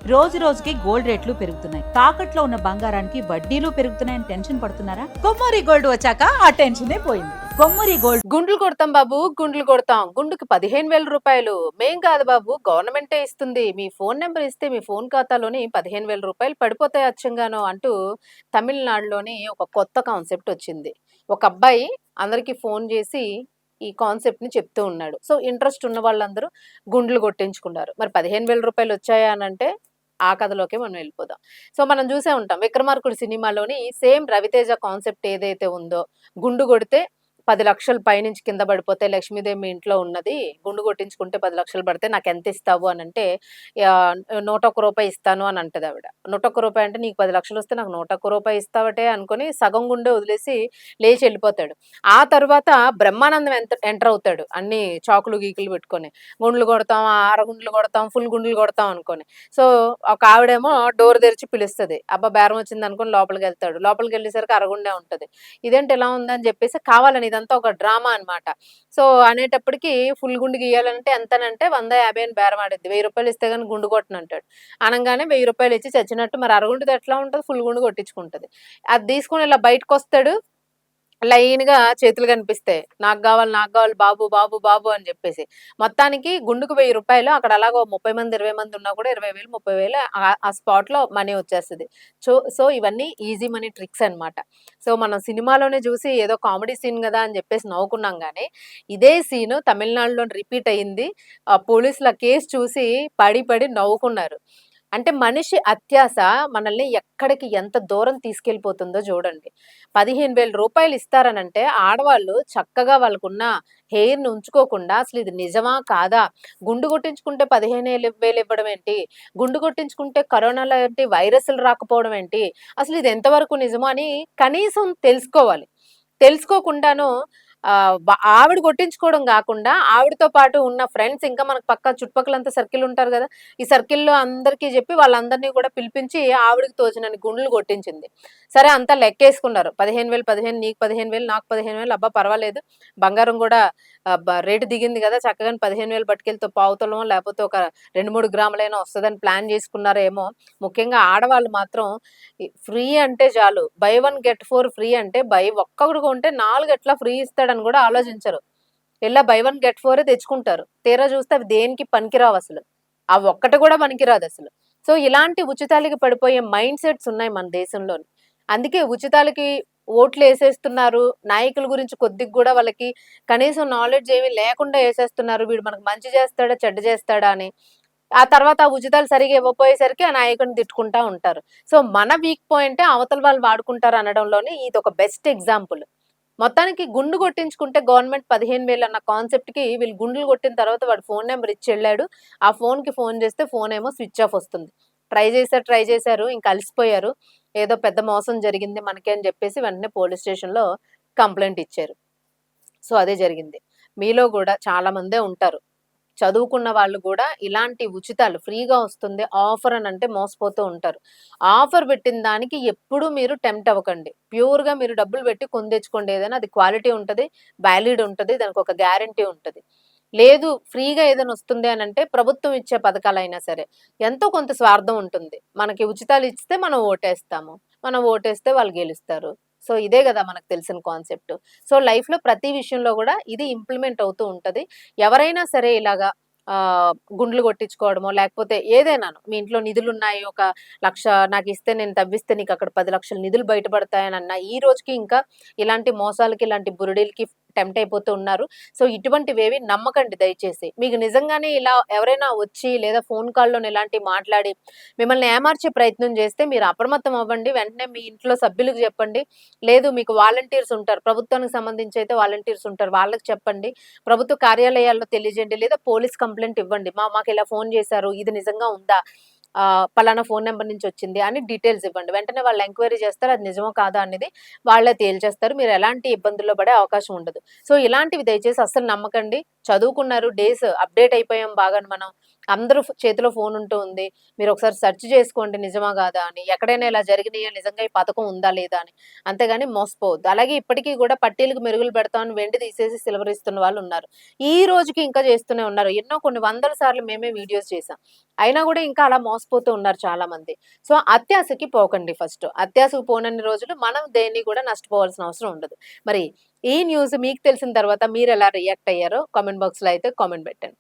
రోజు రోజుకి గోల్డ్ రేట్లు పెరుగుతున్నాయి. తాకట్లో ఉన్న బంగారానికి వడ్డీలు పెరుగుతున్నాయని టెన్షన్ పడుతున్నారా? కొమ్మూరి గోల్డ్ వచ్చాక ఆ టెన్షనే పోయింది. కొమ్మూరి గోల్డ్. గుండ్లు కొడతాం బాబు, గుండ్లు కొడతాం. గుండుకి 15,000 రూపాయలు. మేం కాదు బాబు, గవర్నమెంటే ఇస్తుంది. మీ ఫోన్ నెంబర్ ఇస్తే మీ ఫోన్ ఖాతాలోని 15,000 రూపాయలు పడిపోతాయి అచ్చంగాను అంటూ తమిళనాడులోని ఒక కొత్త కాన్సెప్ట్ వచ్చింది. ఒక అబ్బాయి అందరికి ఫోన్ చేసి ఈ కాన్సెప్ట్ ని చెప్తూ ఉన్నాడు. సో ఇంట్రెస్ట్ ఉన్న వాళ్ళందరూ గుండ్లు కొట్టించుకున్నారు. మరి 15,000 రూపాయలు వచ్చాయా అని అంటే ఆ కథలోకి మనం వెళ్ళిపోదాం. సో మనం చూసే ఉంటాం 'విక్రమార్కుడు' సినిమాలోని సేమ్ రవితేజ కాన్సెప్ట్ ఏదైతే ఉందో, గుండు కొడితే 10,00,000 పైనుంచి కింద పడిపోతే లక్ష్మీదేవి మీ ఇంట్లో ఉన్నది. గుండు కొట్టించుకుంటే 10,00,000 పడితే నాకెంత ఇస్తావు అనంటే, రూ. 101 ఇస్తాను అని అంటదావిడ. రూ. 101 అంటే నీకు 10,00,000 వస్తే నాకు రూ. 101 ఇస్తావటే అనుకోని సగం గుండే వదిలేసి లేచి వెళ్ళిపోతాడు. ఆ తర్వాత బ్రహ్మానందం ఎంటర్ అవుతాడు. అన్ని చాకులు గీకులు పెట్టుకొని. గుండ్లు కొడతాం, అరగుండ్లు కొడతాం, ఫుల్ గుండ్లు కొడతాం అనుకోని. సో ఒక ఆవిడేమో డోర్ తెరిచి పిలుస్తది. అబ్బా! బేరం వచ్చింది అనుకోని లోపలికెళ్తాడు. లోపలికెళ్ళేసరికి అరగుండే ఉంటది. ఇదేంటి ఇలా ఉందని చెప్పేసి కావాలని ఇదంతా ఒక డ్రామా అన్నమాట. సో అనేటప్పటికి ఫుల్ గుండు గీయాలంటే ఎంతనంటే 100, 50 అని బేరం ఆడిద్ది. రూ. 1000 ఇస్తే గాని గుండు కొట్టనంటాడు. అనంగానే రూ. 1000 ఇచ్చి చచ్చినట్టు మరి అరగుండుది ఎట్లా ఉంటది? ఫుల్ గుండు కొట్టించుకుంటది. అది తీసుకొని ఇలా బయటకొస్తాడు. లైన్‌గా చేతులు కనిపిస్తాయి. నాకు గావాలి, నాకు గావాలి బాబు, బాబు, బాబు అని జెప్పేసి. మొత్తానికి గుండుకు రూ. 1000 అక్కడ అలాగో 30 మంది, 20 మంది ఉన్నా కూడా 20,000, 30,000 ఆ స్పాట్‌లో మనీ వచ్చేస్తది. సో ఇవన్నీ ఈజీ మనీ ట్రిక్స్ అన్నమాట. సో మనం సినిమాలోనే జూసి ఏదో కామెడీ సీన్ గదా అని జెప్పేసి నవ్వుకున్నాం గానీ, ఇదే సీను తమిళనాడులో రిపీట్ అయింది. పోలీసులు ఆ కేస్ చూసి పడి పడి నవ్వుకున్నారు. అంటే మనిషి అత్యాస మనల్ని ఎక్కడికి ఎంత దూరం తీసుకెళ్ళిపోతుందో జూడండి. 15,000 రూపాయలు ఇస్తారనంటే ఆడవాళ్ళు చక్కగా వాళ్ళకున్న హెయిర్‌ని ఉంచుకోకుండా అసలిది నిజమా? కాదా? గుండు కొట్టించుకుంటే 15,000 ఇవ్వడం ఏంటి? గుండు కొట్టించుకుంటే కరోనా లాంటి వైరస్‌లు రాకపోవడం ఏంటి? అసలిది ఎంతవరకు నిజమో అని కనీసం తెలుసుకోవాలి. తెలుసుకోకుండాను ఆవిడ కొట్టించుకోవడం గాకుండా, ఆవిడతో పాటు ఉన్న ఫ్రెండ్స్ ఇంకా మనకు పక్క చుట్టుపక్కలంతా సర్కిల్ ఉంటారు గదా! ఈ సర్కిల్‌లో అందరికీ జెప్పి వాళ్ళందరిని గూడా పిలిపించి ఆవిడకి తోచినన్ని గుండ్లు కొట్టించింది. సరే అంతా లెక్కేసుకున్నారు. 15,000, 15 నీకు 15,000 నాకు 15,000 అబ్బా! పర్వాలేదు. బంగారం గూడా రేటు దిగింది గదా! చక్కగాని 15,000 పట్టుకెళ్తే పావుతొలమో లేపోతే ఒక 2, 3 గ్రాములైనా వస్తదని ప్లాన్ జేసుకున్నారేమో! ముఖ్యంగా ఆడవాళ్ళు మాత్రం ఫ్రీ అంటే చాలు. బై 1 గెట్ 4 ఫ్రీ అంటే ఒక్కడు కొంటే 4 ఎట్లా ఫ్రీ ఇస్తాడని గూడా ఆలోచించరు. బై 1 గెట్ 4 తెచ్చుకుంటారు. తీరా చూస్తే అవి దేనికి పనికిరావసలు. ఆ ఒక్కటి గూడా పనికిరాదసలు. సో ఇలాంటి ఉచితాలకి పడిపోయే మైండ్ సెట్స్ ఉన్నాయి మన దేశంలోని. అందుకే ఉచితాలకి ఓట్లేసేస్తున్నారు. నాయకుల గురించి కొద్దిగా గూడా వాళ్ళకి కనీసం నాలెడ్జ్ ఏమి లేకుండా ఏసేస్తున్నారు. వీడు మనకు మంచి చేస్తాడా? చెడ్డ చేస్తాడా? అని. ఆ తర్వాత ఆ ఉచితాలు సరిగ్గా ఇవ్వకపోయేసరికి ఆ నాయకుడిని తిట్టుకుంటా ఉంటారు. సో మన వీక్ పాయింటే అవతల వాళ్ళు వాడుకుంటారు అనడంలోని ఇదొక బెస్ట్ ఎగ్జాంపుల్. మొత్తానికి గుండు కొట్టించుకుంటే గవర్నమెంట్ 15,000 అన్న కాన్సెప్ట్‌కి వీళ్ళు గుండులు కొట్టిన తర్వాత వాడు ఫోన్ నంబర్ ఇచ్చెళ్ళాడు. ఆ ఫోన్‌కి ఫోన్ చేస్తే ఫోనేమో స్విచ్ ఆఫ్ వస్తుంది. ట్రై చేశారు. ఇంక అలసిపోయారు. ఏదో పెద్ద మోసం జరిగింది మనకి అని చెప్పేసి వెంటనే పోలీస్ స్టేషన్‌లో కంప్లెయింట్ ఇచ్చారు. సో అదే జరిగింది. మీలో గూడా చాలా మందే ఉంటారు. చదువుకున్న వాళ్ళు గూడా ఇలాంటి ఉచితాలు ఫ్రీగా వస్తుంది ఆఫర్ అనంటే మోసపోతూ ఉంటారు. ఆఫర్ పెట్టిన దానికి ఎప్పుడూ మీరు టెంప్ట్ అవ్వకండి. ప్యూర్‌గా మీరు డబ్బులు పెట్టి కొని తెచ్చుకోండి ఏదైనా. అది క్వాలిటీ ఉంటది, వాలిడ్ ఉంటది, దానికొక గ్యారంటీ ఉంటది. లేదు ఫ్రీగా ఏదైనా వస్తుంది అనంటే ప్రభుత్వం ఇచ్చే పథకాలైనా సరే ఎంతో కొంత స్వార్థం ఉంటుంది. మనకి ఉచితాలు ఇస్తే మనం ఓటేస్తాము. మనం ఓటేస్తే వాళ్ళు గెలుస్తారు. సో ఇదే గదా మనకు తెలిసిన కాన్సెప్ట్. సో లైఫ్‌లో ప్రతి విషయంలో గూడా ఇది ఇంప్లిమెంట్ అవుతూ ఉంటది. ఎవరైనా సరే ఇలాగా గుండ్లు కొట్టించుకోవడమో, లేకపోతే ఏదైనాను మీ ఇంట్లో నిధులున్నాయి. ఒక 1,00,000 నాకిస్తే నేను తవ్విస్తే నీకక్కడ 10,00,000 నిధులు బయటపడతాయనన్నా ఈ రోజుకి ఇంకా ఇలాంటి మోసాలకి, ఇలాంటి బురిడీలకి టెంప్ట్ అయిపోతూ ఉన్నారు. సో ఇటువంటివేవి నమ్మకండి దయచేసి. మీకు నిజంగానే ఇలా ఎవరైనా వచ్చి లేదా ఫోన్ కాల్‌లోని ఇలాంటివి మాట్లాడి మిమ్మల్ని ఏమార్చే ప్రయత్నం చేస్తే మీరు అప్రమత్తం అవ్వండి. వెంటనే మీ ఇంట్లో సభ్యులకు చెప్పండి. లేదు మీకు వాలంటీర్స్ ఉంటారు. ప్రభుత్వానికి సంబంధించి అయితే వాలంటీర్స్ ఉంటారు. వాళ్ళకి చెప్పండి. ప్రభుత్వ కార్యాలయాల్లో తెలియజేయండి. లేదా పోలీస్ కంప్లెయింట్ ఇవ్వండి. మాకిలా ఫోన్ చేశారు. ఇది నిజంగా ఉందా? పలానా ఫోన్ నంబర్ నుంచి వచ్చింది అని డీటెయిల్స్ ఇవ్వండి. వెంటనే వాళ్ళు ఎంక్వైరీ చేస్తారు. అది నిజమో కాదా అనేది వాళ్ళే తేల్చేస్తారు. మీరు ఎలాంటి ఇబ్బందుల్లో పడే అవకాశం ఉండదు. సో ఇలాంటివి దయచేసి అస్సలు నమ్మకండి. చదువుకున్నారు డేస్ అప్‌డేట్ అయిపోయాం బాగాను మనం. అందరూ చేతిలో ఫోన్ ఉంటూ ఉంది. మీరొకసారి సెర్చ్ చేసుకోండి నిజమా కాదా అని. ఎక్కడైనా ఇలా జరిగినాయా? నిజంగా ఈ పథకం ఉందా? లేదా? అని. అంతేగాని మోసపోవద్దు. అలాగే ఇప్పటికి గూడా పట్టీలకు మెరుగులు పెడతామని వెండి తీసేసి సిల్వర్ ఇస్తున్న వాళ్ళున్నారు. ఈ రోజుకి ఇంకా చేస్తూనే ఉన్నారు. ఎన్నో కొన్ని వందల సార్లు మేమే వీడియోస్ చేసాం. అయినా గూడా ఇంకా అలా మోసపోతూ ఉన్నారు చాలామంది. So, అత్యాశకి పోకండి first. అత్యాశకు పోనన్ని రోజులు మనం దేన్ని గూడా నష్టపోవాల్సిన అవసరం ఉండదు. మరి ఈ న్యూస్ మీకు తెలిసిన తర్వాత మీరెలా రియాక్ట్ అయ్యారో కామెంట్ బాక్స్‌లో అయితే కామెంట్ పెట్టండి.